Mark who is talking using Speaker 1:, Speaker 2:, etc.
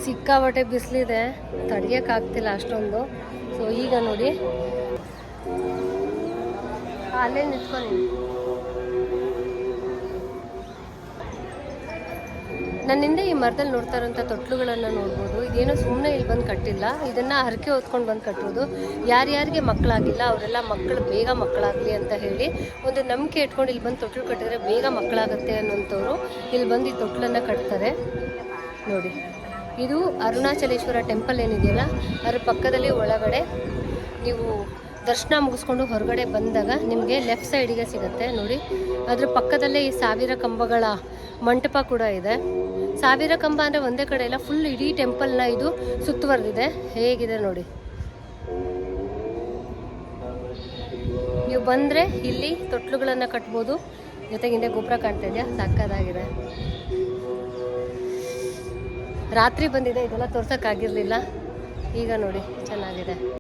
Speaker 1: ಸಿಕ್ಕಾಪಟ್ಟೆ ಬಿಸಿಲಿದೆ, ತಡೆಯೋಕ್ಕಾಗ್ತಿಲ್ಲ ಅಷ್ಟೊಂದು. ಸೊ ಈಗ ನೋಡಿ ಅಲ್ಲೇ ನಿಂತ್ಕೊಂಡು ನನ್ನಿಂದ ಈ ಮರದಲ್ಲಿ ನೋಡ್ತಾ ಇರೋಂಥ ತೊಟ್ಲುಗಳನ್ನು ನೋಡ್ಬೋದು. ಇದೇನೋ ಸುಮ್ಮನೆ ಇಲ್ಲಿ ಬಂದು ಕಟ್ಟಿಲ್ಲ, ಇದನ್ನು ಹರಕೆ ಹೊತ್ಕೊಂಡು ಬಂದು ಕಟ್ಟೋದು. ಯಾರ್ಯಾರಿಗೆ ಮಕ್ಕಳಾಗಿಲ್ಲ ಅವರೆಲ್ಲ ಬೇಗ ಮಕ್ಕಳಾಗಲಿ ಅಂತ ಹೇಳಿ ಒಂದು ನಂಬಿಕೆ ಇಟ್ಕೊಂಡು ಇಲ್ಲಿ ಬಂದು ತೊಟ್ಲು ಕಟ್ಟಿದ್ರೆ ಬೇಗ ಮಕ್ಕಳಾಗುತ್ತೆ ಅನ್ನೋಂಥವ್ರು ಇಲ್ಲಿ ಬಂದು ಈ ತೊಟ್ಲನ್ನು ಕಟ್ತಾರೆ. ನೋಡಿ, ಇದು ಅರುಣಾಚಲೇಶ್ವರ ಟೆಂಪಲ್ ಏನಿದೆಯಲ್ಲ ಅದ್ರ ಪಕ್ಕದಲ್ಲಿ ಒಳಗಡೆ ನೀವು ದರ್ಶನ ಮುಗಿಸ್ಕೊಂಡು ಹೊರಗಡೆ ಬಂದಾಗ ನಿಮಗೆ ಲೆಫ್ಟ್ ಸೈಡಿಗೆ ಸಿಗುತ್ತೆ ನೋಡಿ. ಅದ್ರ ಪಕ್ಕದಲ್ಲೇ ಈ 1000 ಕಂಬಗಳ ಮಂಟಪ ಕೂಡ ಇದೆ. 1000 ಕಂಬ ಅಂದರೆ ಒಂದೇ ಕಡೆ ಇಲ್ಲ, ಫುಲ್ ಇಡೀ ಟೆಂಪಲ್ನ ಇದು ಸುತ್ತುವರೆದಿದೆ. ಹೇಗಿದೆ ನೋಡಿ. ನೀವು ಬಂದರೆ ಇಲ್ಲಿ ತೊಟ್ಲುಗಳನ್ನು ಕಟ್ಬೋದು. ಜೊತೆಗಿಂದೆ ಗೋಪುರ ಕಾಣ್ತಾ ಇದೆಯಾ, ಸಕ್ಕದಾಗಿದೆ. ರಾತ್ರಿ ಬಂದಿದೆ, ಇದೆಲ್ಲ ತೋರ್ಸೋಕ್ಕಾಗಿರಲಿಲ್ಲ. ಈಗ ನೋಡಿ ಚೆನ್ನಾಗಿದೆ.